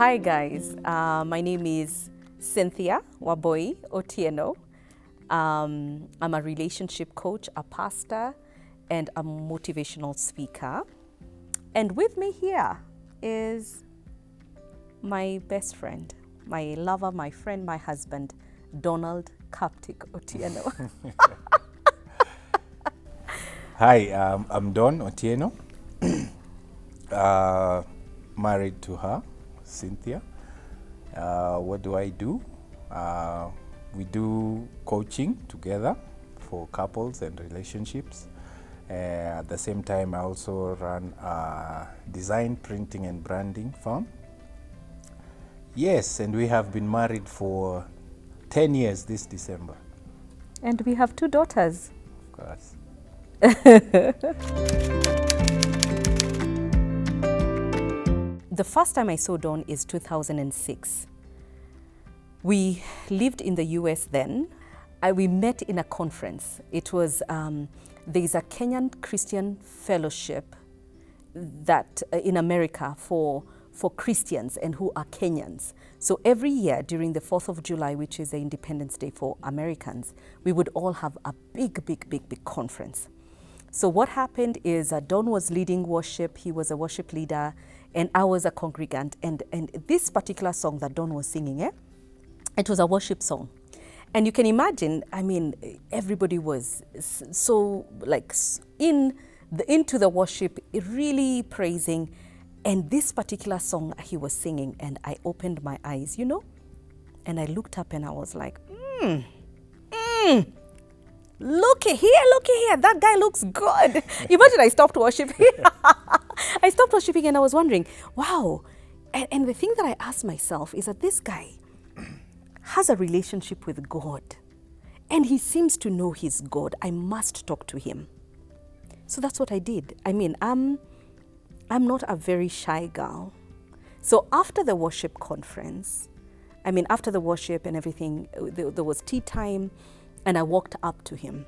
Hi guys, my name is Cynthia Waboi Otieno. I'm a relationship coach, a pastor, and a motivational speaker. And with me here is my best friend, my lover, my friend, my husband, Donald Cuptic Otieno. Hi, I'm Don Otieno, married to her, Cynthia. What do I do? We do coaching together for couples and relationships. At the same time, I also run a design, printing, and branding firm. Yes, and we have been married for 10 years this December. And we have 2 daughters. Of course. The first time I saw Dawn is 2006. We lived in the US then. We met in a conference. It was, there's a Kenyan Christian fellowship that in America for Christians and who are Kenyans. So every year during the 4th of July, which is the Independence Day for Americans, we would all have a big conference. So what happened is Don was leading worship, he was a worship leader, and I was a congregant. And this particular song that Don was singing, it was a worship song. And you can imagine, I mean, everybody was so like into the worship, really praising. And this particular song he was singing, and I opened my eyes, and I looked up and I was like, looky here, that guy looks good. Imagine I stopped worshiping. I stopped worshiping and I was wondering, wow. And the thing that I asked myself is that this guy has a relationship with God and he seems to know his God. I must talk to him. So that's what I did. I mean, I'm not a very shy girl. So after the worship conference, after the worship and everything, there was tea time. And I walked up to him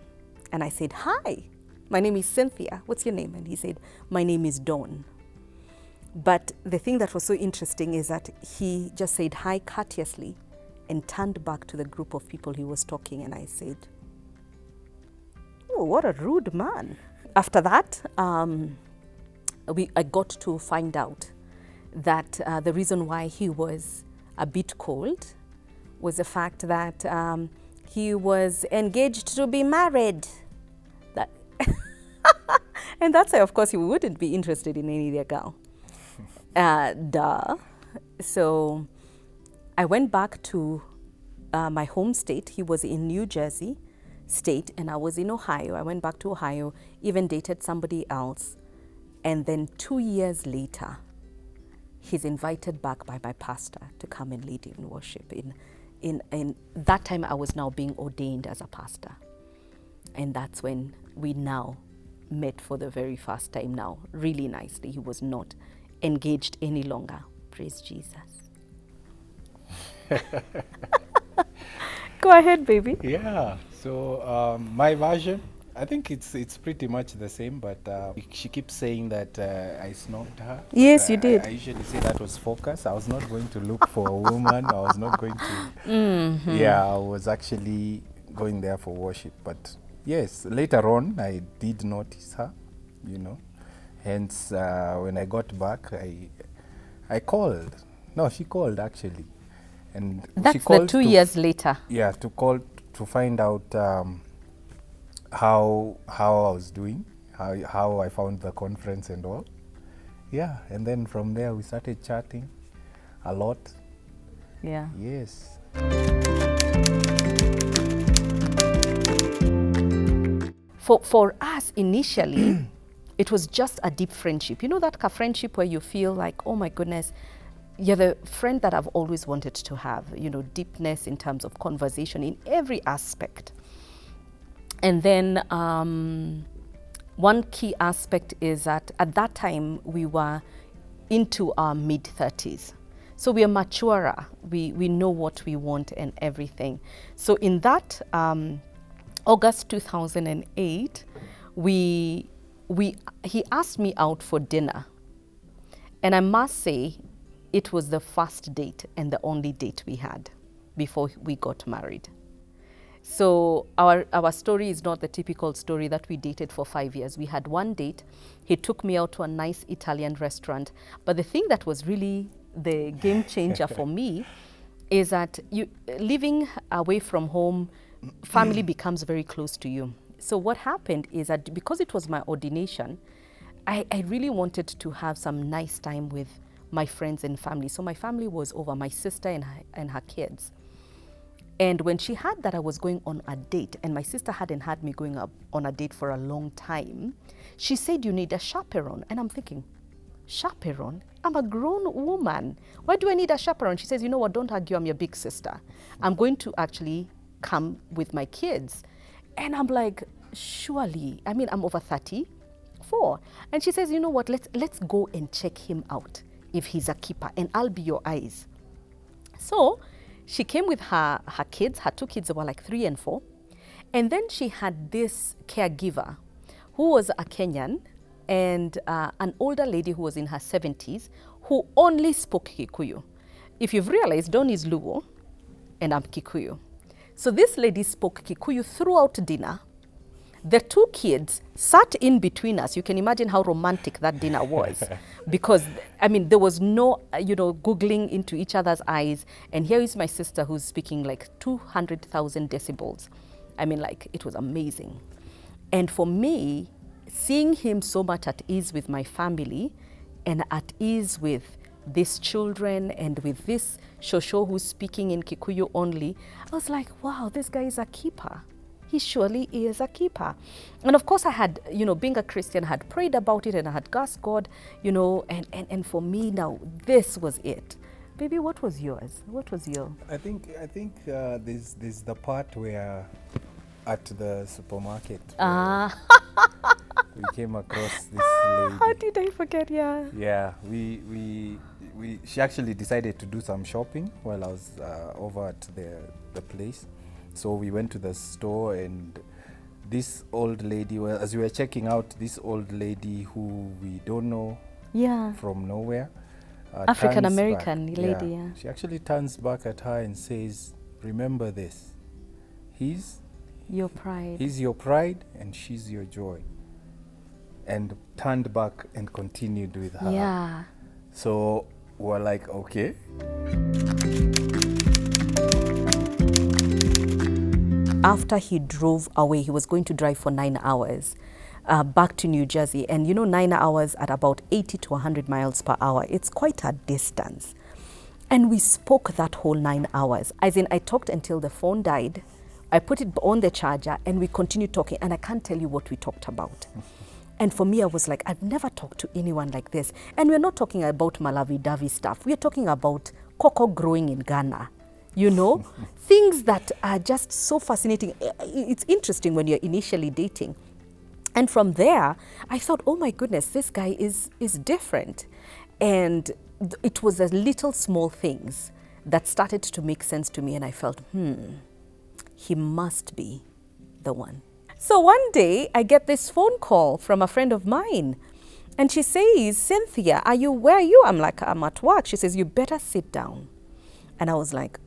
and I said, hi, my name is Cynthia. What's your name? And he said, my name is Dawn. But the thing that was so interesting is that he just said hi courteously and turned back to the group of people he was talking. And I said, oh, what a rude man. After that, I got to find out that the reason why he was a bit cold was the fact that he was engaged to be married. And that's why, of course, he wouldn't be interested in any other girl. So I went back to my home state. He was in New Jersey state, and I was in Ohio. I went back to Ohio, even dated somebody else. And then 2 years later, he's invited back by my pastor to come and lead in worship. In that time, I was now being ordained as a pastor. And that's when we now met for the very first time now, really nicely. He was not engaged any longer. Praise Jesus. Go ahead, baby. Yeah, so my version, I think it's pretty much the same, but she keeps saying that I snobbed her. Yes, you did. I usually say that was focus. I was not going to look for a woman. I was not going to. Yeah, I was actually going there for worship. But yes, later on, I did notice her, Hence, when I got back, I called. No, she called actually. And that's she called the 2 years later. Yeah, to call to find out how I was doing, how I found the conference and all. Yeah, and then from there we started chatting a lot. Yeah. Yes. For us initially, it was just a deep friendship. You know that friendship where you feel like, oh my goodness, you're the friend that I've always wanted to have, deepness in terms of conversation in every aspect. And then one key aspect is that at that time we were into our mid-30s. So we are maturer, we know what we want and everything. So in that August 2008, he asked me out for dinner. And I must say, it was the first date and the only date we had before we got married. So our story is not the typical story that we dated for 5 years. We had one date. He took me out to a nice Italian restaurant. But the thing that was really the game changer for me is that you living away from home, family becomes very close to you. So what happened is that because it was my ordination, I really wanted to have some nice time with my friends and family. So my family was over, my sister and her kids. And when she heard that I was going on a date, and my sister hadn't had me going up on a date for a long time, she said, you need a chaperone. And I'm thinking, chaperone? I'm a grown woman. Why do I need a chaperone? She says, you know what, don't argue, I'm your big sister. I'm going to actually come with my kids. And I'm like, surely, I mean, I'm over 34. And she says, you know what, let's go and check him out if he's a keeper, and I'll be your eyes. So she came with her kids, her two kids were like 3 and 4. And then she had this caregiver who was a Kenyan and an older lady who was in her 70s who only spoke Kikuyu. If you've realized, Don is Luo and I'm Kikuyu. So this lady spoke Kikuyu throughout dinner. The 2 kids sat in between us. You can imagine how romantic that dinner was. Because, I mean, there was no, googling into each other's eyes. And here is my sister who's speaking like 200,000 decibels. I mean, like, it was amazing. And for me, seeing him so much at ease with my family and at ease with these children and with this Shosho who's speaking in Kikuyu only, I was like, wow, this guy is a keeper. He surely is a keeper. And of course I had, being a Christian, I had prayed about it and I had asked God, and for me now, this was it. Baby, what was yours? What was your? I think there's the part where at the supermarket we came across this lady. How did I forget? Yeah. Yeah, she actually decided to do some shopping while I was over at the place. So we went to the store, and this old lady, well, as we were checking out, this old lady who we don't know from nowhere. African American lady, yeah. She actually turns back at her and says, remember this, he's your pride. He's your pride and she's your joy. And turned back and continued with her. Yeah. So we're like, okay. After he drove away, he was going to drive for 9 hours back to New Jersey. And 9 hours at about 80 to 100 miles per hour, it's quite a distance. And we spoke that whole 9 hours. As in, I talked until the phone died. I put it on the charger and we continued talking. And I can't tell you what we talked about. And for me, I was like, I've never talked to anyone like this. And we're not talking about Malawi-Davi stuff. We're talking about cocoa growing in Ghana. Things that are just so fascinating. It's interesting when you're initially dating. And from there, I thought, oh my goodness, this guy is different. And it was the little small things that started to make sense to me. And I felt, he must be the one. So one day I get this phone call from a friend of mine. And she says, Cynthia, where are you? I'm like, I'm at work. She says, you better sit down. And I was like,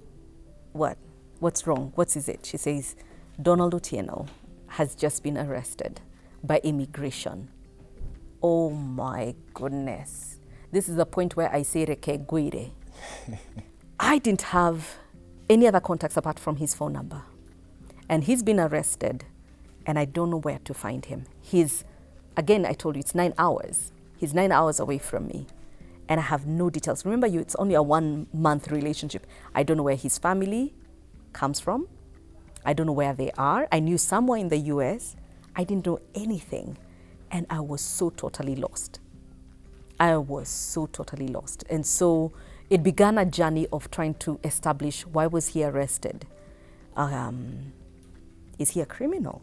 what? What's wrong? What is it? She says, Donald Otieno has just been arrested by immigration. Oh my goodness. This is the point where I say Reke Guire. I didn't have any other contacts apart from his phone number. And he's been arrested and I don't know where to find him. Again, I told you, it's 9 hours. He's 9 hours away from me. And I have no details. Remember, it's only a 1-month relationship. I don't know where his family comes from. I don't know where they are. I knew somewhere in the US. I didn't know anything. And I was so totally lost. I was so totally lost. And so it began a journey of trying to establish, why was he arrested? Is he a criminal?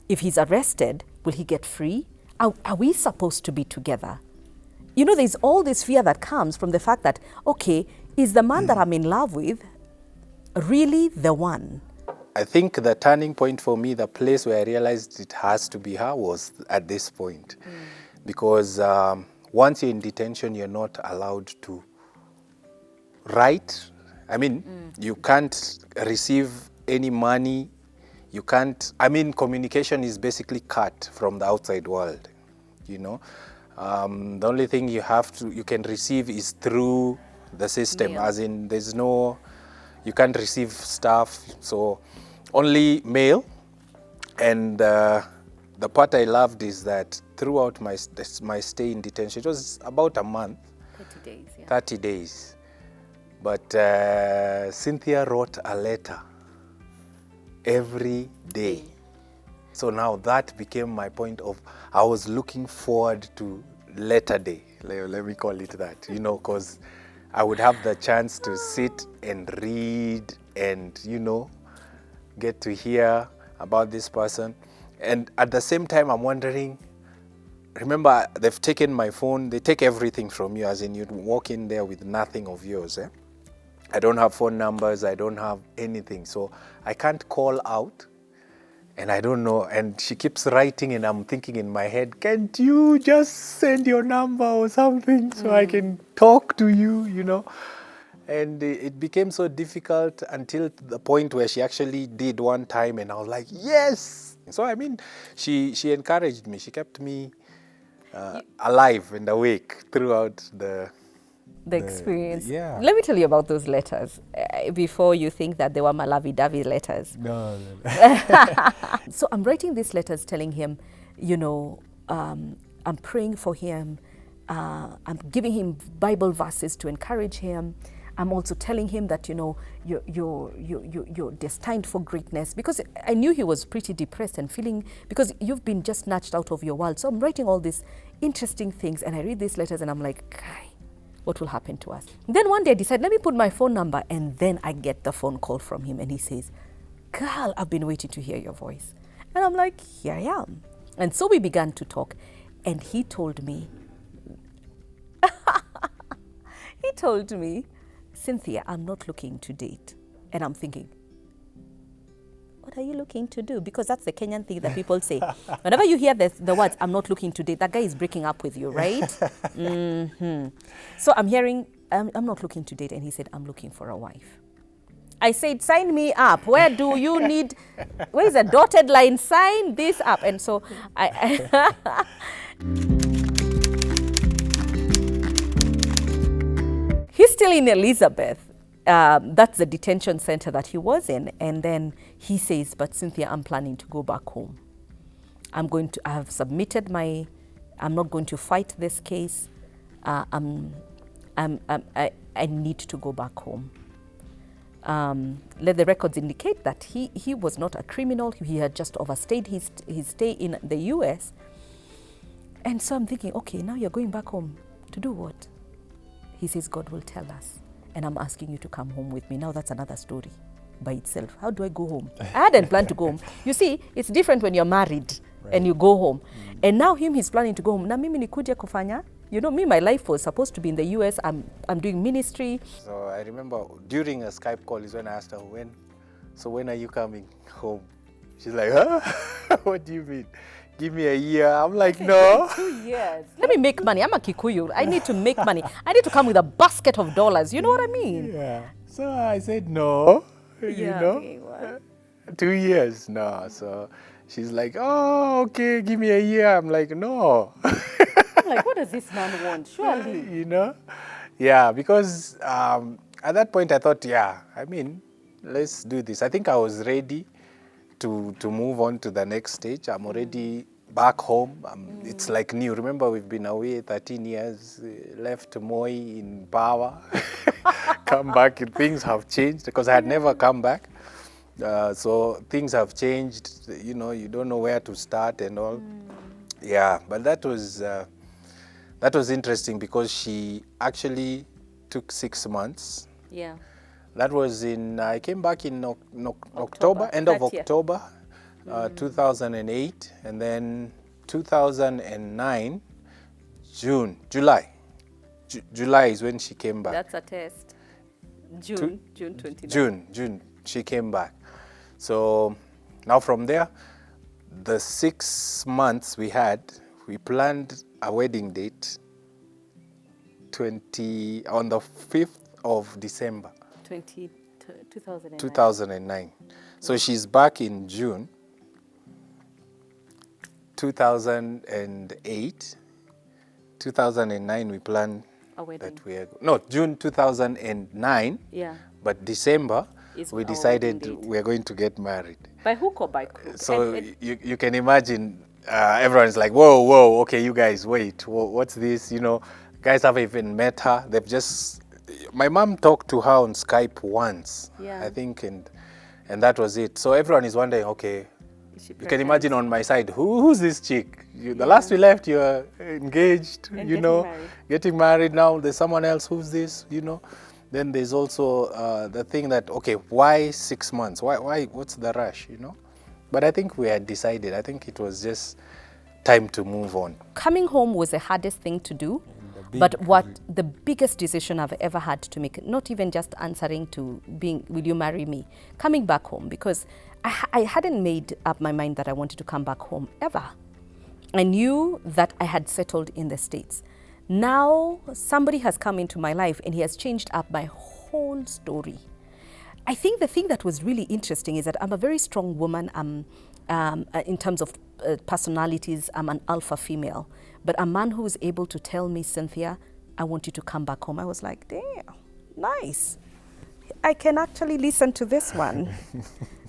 If he's arrested, will he get free? Are we supposed to be together? There's all this fear that comes from the fact that, okay, is the man that I'm in love with really the one? I think the turning point for me, the place where I realized it has to be her, was at this point. Because once you're in detention, you're not allowed to write. I mean, you can't receive any money. You can't, I mean, communication is basically cut from the outside world, you know. The only thing you can receive is through the system, Mail. as in you can't receive stuff, so only mail. And the part I loved is that throughout my stay in detention, it was about a month. 30 days, yeah. 30 days. But Cynthia wrote a letter every day. So now that became my point of, I was looking forward to letter day, let me call it that, you know, because I would have the chance to sit and read and, you know, get to hear about this person. And at the same time, I'm wondering, remember, they've taken my phone, they take everything from you, as in you walk in there with nothing of yours. I don't have phone numbers, I don't have anything, so I can't call out, and I don't know. And she keeps writing, and I'm thinking in my head, can't you just send your number or something so I can talk to you, you know? And it became so difficult until the point where she actually did one time, and I was like, yes! So, I mean, she encouraged me. She kept me alive and awake throughout the experience. Yeah. Let me tell you about those letters before you think that they were malavi-davi letters. No. So I'm writing these letters telling him, you know, I'm praying for him. I'm giving him Bible verses to encourage him. I'm also telling him that, you know, you're destined for greatness, because I knew he was pretty depressed and feeling, because you've been just snatched out of your world. So I'm writing all these interesting things, and I read these letters and I'm like, Kai, what will happen to us? Then one day I decide, let me put my phone number, and then I get the phone call from him, and he says, girl, I've been waiting to hear your voice. And I'm like, here I am. And so we began to talk, and he told me, Cynthia, I'm not looking to date. And I'm thinking, what are you looking to do? Because that's the Kenyan thing that people say. Whenever you hear the words, I'm not looking to date, that guy is breaking up with you, right? So I'm hearing, I'm not looking to date. And he said, I'm looking for a wife. I said, sign me up. Where do you need, where is a dotted line? Sign this up. And so he's still in Elizabeth. That's the detention center that he was in. And then he says, but Cynthia, I'm planning to go back home. I have submitted I'm not going to fight this case. I need to go back home. Let the records indicate that he was not a criminal. He had just overstayed his stay in the US. And so I'm thinking, okay, now you're going back home to do what? He says, God will tell us. And I'm asking you to come home with me. Now that's another story by itself. How do I go home? I hadn't planned to go home. You see, it's different when you're married, right, and you go home. And now he's planning to go home. Na mimi nikuja kufanya. You know, my life was supposed to be in the US. I'm doing ministry. So I remember during a Skype call is when I asked her, when are you coming home? She's like, huh? What do you mean? Give me a year. I'm like, no. 2 years. Let me make money. I'm a Kikuyu. I need to make money. I need to come with a basket of dollars. You know what I mean? Yeah. So I said, no. Yeah, you know, okay, well. 2 years. No. So she's like, oh, okay, give me a year. I'm like, no. I'm like, what does this man want? Surely. You know? Yeah, because at that point I thought, let's do this. I think I was ready to move on to the next stage. I'm already back home. It's like new. Remember, we've been away 13 years, left Moi in power, come back, and things have changed because I had never come back. So things have changed. You know, you don't know where to start and all. Yeah, but that was interesting because she actually took 6 months. Yeah. That was I came back in October, end of October, 2008, and then 2009, July is when she came back. That's a test. June 29. June, she came back. So now from there, the 6 months we planned a wedding date on the 5th of December. 2009. 2009. So she's back in June 2008. 2009 we planned A wedding. that no, June 2009. Yeah. But December Is we our decided wedding date. we're going to get married. By hook or by crook? So And you can imagine everyone's like, whoa, okay, you guys, wait, what's this? You know, guys haven't even met her. They've just, my mom talked to her on Skype once, Yeah. I think, and that was it. So everyone is wondering, okay, is she you can imagine pregnant? on my side, who's this chick? The last we left, you're engaged, And you getting know, married. getting married now. There's someone else, who's this, you know? Then there's also the thing that, okay, why 6 months? Why? What's the rush, you know? But I think we had decided. I think it was just time to move on. Coming home was the hardest thing to do, but what the biggest decision I've ever had to make, not even just answering to being, will you marry me? Coming back home, because I hadn't made up my mind that I wanted to come back home ever. I knew that I had settled in the States. Now somebody has come into my life and he has changed up my whole story. I think the thing that was really interesting is that I'm a very strong woman. In terms of personalities, I'm an alpha female. But a man who was able to tell me, Cynthia, I want you to come back home. I was like, damn, nice. I can actually listen to this one.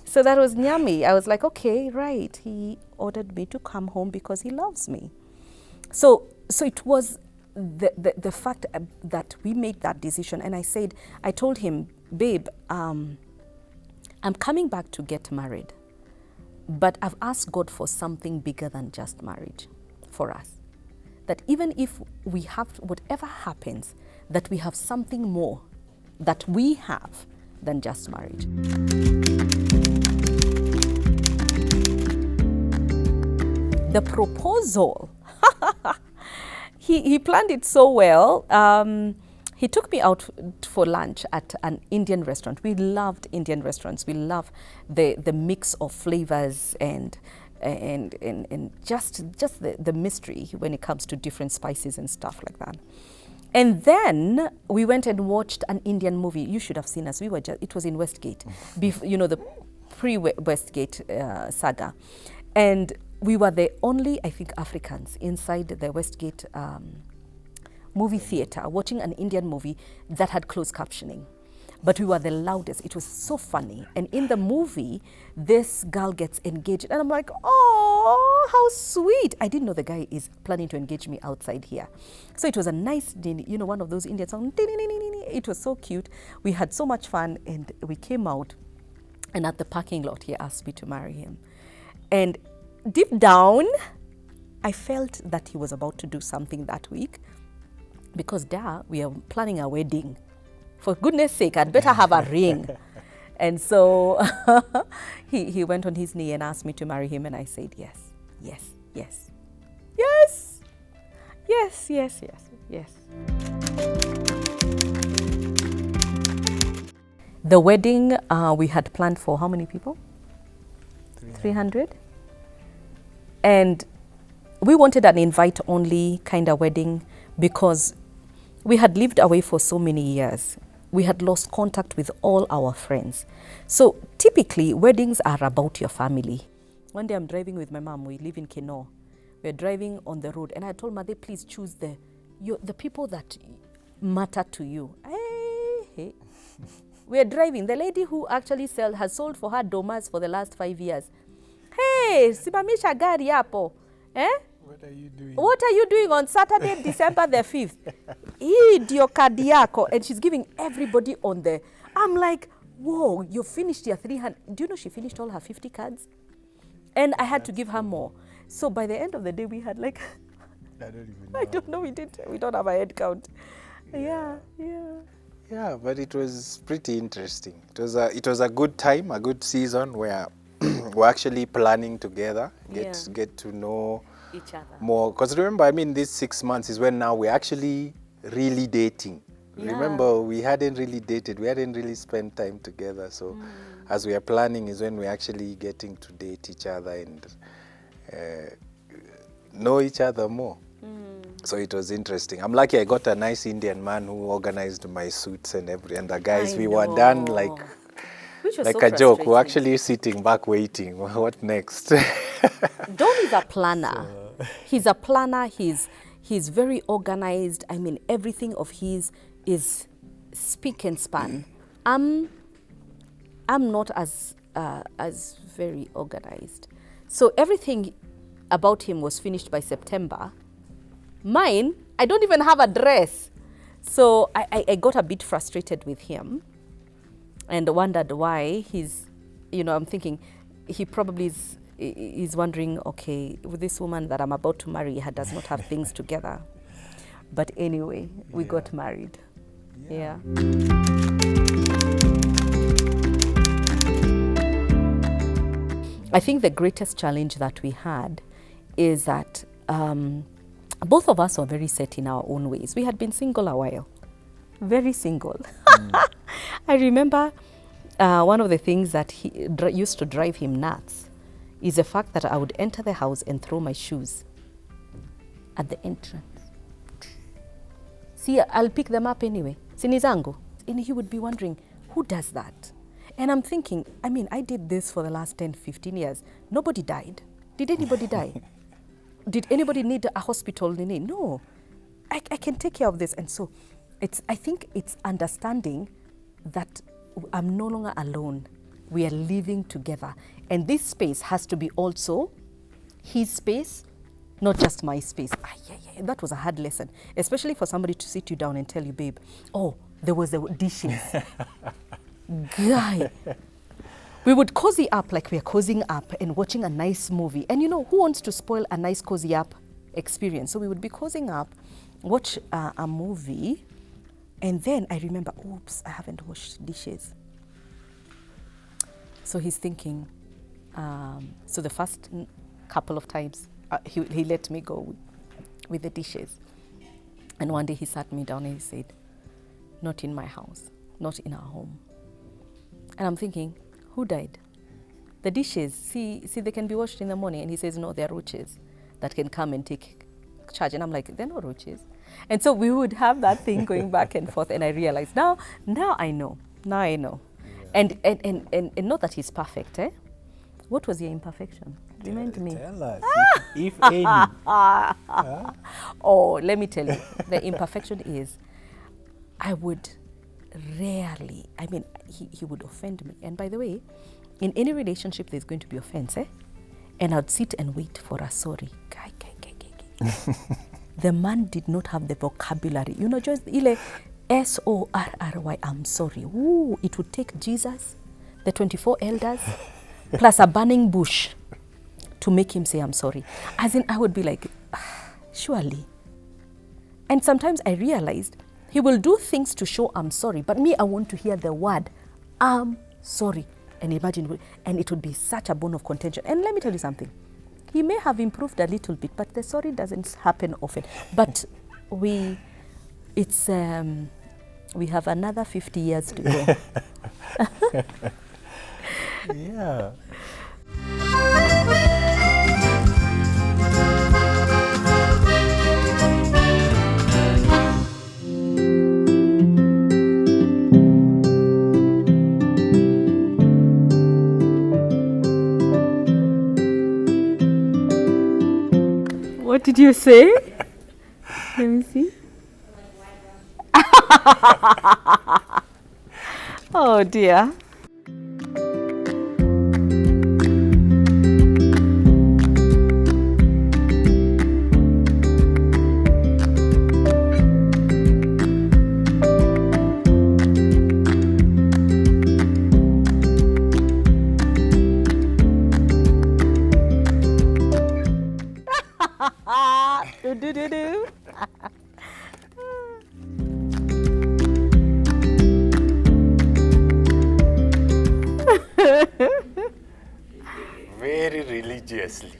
So that was nyami. I was like, okay, right. He ordered me to come home because he loves me. So it was the fact that we made that decision, and I told him, babe, I'm coming back to get married, but I've asked God for something bigger than just marriage for us. That even if we have, whatever happens, that we have something more that we have than just marriage. The proposal, he planned it so well. He took me out for lunch at an Indian restaurant. We loved Indian restaurants. We love the mix of flavors and just the mystery when it comes to different spices and stuff like that. And then we went and watched an Indian movie. You should have seen us. It was in Westgate, you know, the pre-Westgate saga. And we were the only, I think, Africans inside the Westgate movie theater watching an Indian movie that had closed captioning. But we were the loudest. It was so funny. And in the movie, this girl gets engaged. And I'm like, oh, how sweet. I didn't know the guy is planning to engage me outside here. So it was a nice, you know, one of those Indian songs. It was so cute. We had so much fun. And we came out. And at the parking lot, he asked me to marry him. And deep down, I felt that he was about to do something that week. Because we are planning a wedding. For goodness sake, I'd better have a ring. And so he went on his knee and asked me to marry him. And I said, yes, yes, yes, yes, yes, yes, yes, yes. The wedding we had planned for how many people? 300. And we wanted an invite-only kind of wedding because we had lived away for so many years. We had lost contact with all our friends. So typically, weddings are about your family. One day I'm driving with my mom. We live in Keno. We're driving on the road. And I told Mother, please choose the people that matter to you. Hey. We're driving. The lady who actually has sold for her domas for the last 5 years. Hey, simamisha gari hapo. Eh? What are you doing? What are you doing on Saturday, December the 5th? Hii ndio kadi yako. And she's giving everybody on the... I'm like, whoa, you finished your 300. Do you know she finished all her 50 cards? And I had to give her more. So by the end of the day, we had like... I don't even know. I don't know, we don't have a head count. Yeah. Yeah, but it was pretty interesting. It was a good time, a good season where we're actually planning together, get to know each other more. Because remember, I mean, these 6 months is when now we're actually really dating. Yeah. Remember, we hadn't really dated. We hadn't really spent time together. So as we are planning is when we're actually getting to date each other and know each other more. So it was interesting. I'm lucky I got a nice Indian man who organized my suits and and the guys, we were done like so a joke. We're actually sitting back waiting. What next? Don is a planner. He's a planner. He's very organized. I mean, everything of his is spick and span. I'm not as very organized. So everything about him was finished by September. Mine, I don't even have a dress. So I got a bit frustrated with him and wondered why he's, I'm thinking he probably is wondering, okay, with this woman that I'm about to marry, her does not have things together. But anyway, we got married. Yeah. I think the greatest challenge that we had is that both of us were very set in our own ways. We had been single a while, very single. I remember one of the things that used to drive him nuts is the fact that I would enter the house and throw my shoes at the entrance. See, I'll pick them up anyway. Sinizangu. And he would be wondering, who does that? And I'm thinking, I mean, I did this for the last 10, 15 years. Nobody died. Did anybody die? Did anybody need a hospital? No. I can take care of this. And so I think it's understanding that I'm no longer alone. We are living together. And this space has to be also his space, not just my space. That was a hard lesson, especially for somebody to sit you down and tell you, babe, oh, there was the dishes. Guy. We would cozy up like we are cozying up and watching a nice movie. And who wants to spoil a nice cozy up experience? So we would be cozying up, watch a movie, and then I remember, oops, I haven't washed dishes. So he's thinking, so the first couple of times, he let me go with the dishes. And one day he sat me down and he said, not in my house, not in our home. And I'm thinking, who died? The dishes, see, they can be washed in the morning. And he says, no, they're roaches that can come and take charge. And I'm like, they're not roaches. And so we would have that thing going back and forth. And I realized, now I know. Now I know. Yeah. And not that he's perfect, eh? What was your imperfection? Remind me. Tell us, if any. Oh, let me tell you. The imperfection is, I would rarely, I mean, he would offend me. And by the way, in any relationship, there's going to be offense, eh? And I'd sit and wait for a sorry. The man did not have the vocabulary. Just ile SORRY, I'm sorry. Ooh, it would take Jesus, the 24 elders, plus a burning bush to make him say, I'm sorry. As in, I would be like, surely. And sometimes I realized he will do things to show I'm sorry, but me, I want to hear the word, I'm sorry. And imagine, and it would be such a bone of contention. And let me tell you something. He may have improved a little bit, but the sorry doesn't happen often. But we have another 50 years to go. Yeah. What did you say? Let me see. Oh dear. Do. Very religiously.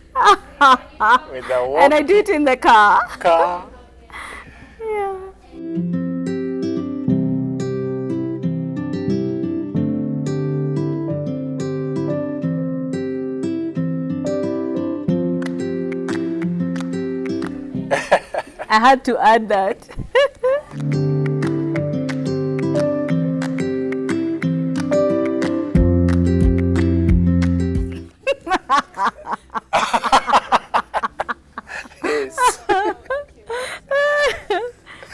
With the and I do it in the car. Yeah. I had to add that.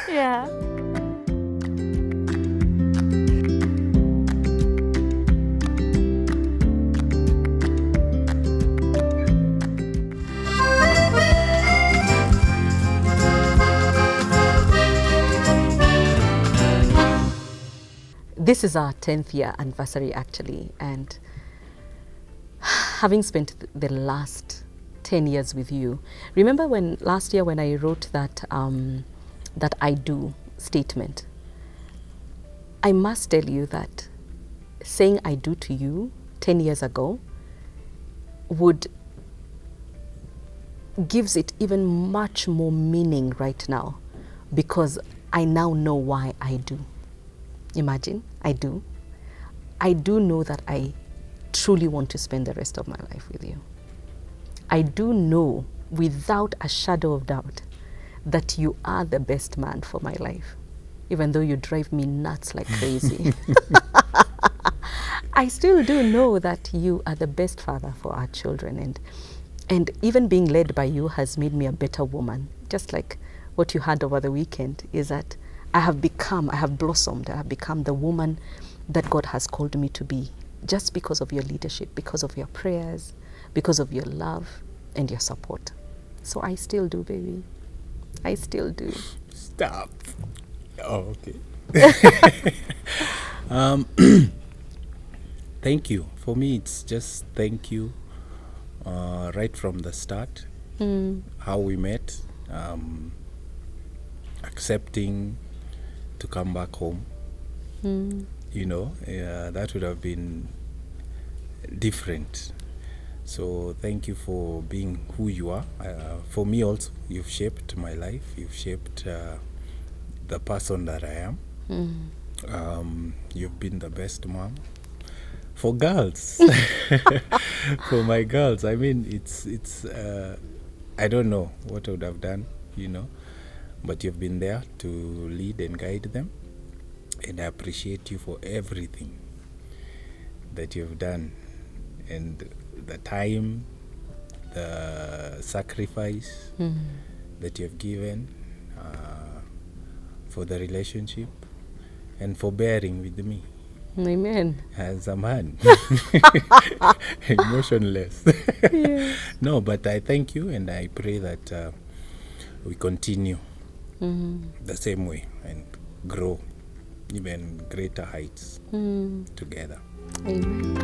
Yeah. This is our 10th year anniversary actually, and having spent the last 10 years with you, remember when last year when I wrote that that I do statement, I must tell you that saying I do to you 10 years ago gives it even much more meaning right now, because I now know why I do. Imagine, I do. I do know that I truly want to spend the rest of my life with you. I do know without a shadow of doubt that you are the best man for my life, even though you drive me nuts like crazy. I still do know that you are the best father for our children, and even being led by you has made me a better woman. Just like what you had over the weekend is that I have blossomed, I have become the woman that God has called me to be, just because of your leadership, because of your prayers, because of your love and your support. So I still do, baby. I still do. Stop. Oh, okay. Thank you. For me, it's just thank you right from the start. How we met, accepting to come back home. You know, that would have been different. So thank you for being who you are. For me also, you've shaped my life. You've shaped the person that I am. You've been the best mom. For girls, for my girls, I mean, it's I don't know what I would have done, you know, but you've been there to lead and guide them. And I appreciate you for everything that you've done, and the time, the sacrifice that you've given for the relationship, and for bearing with me. Amen. As a man. Emotionless. Yes. No, but I thank you, and I pray that we continue the same way and grow even greater heights together. Amen.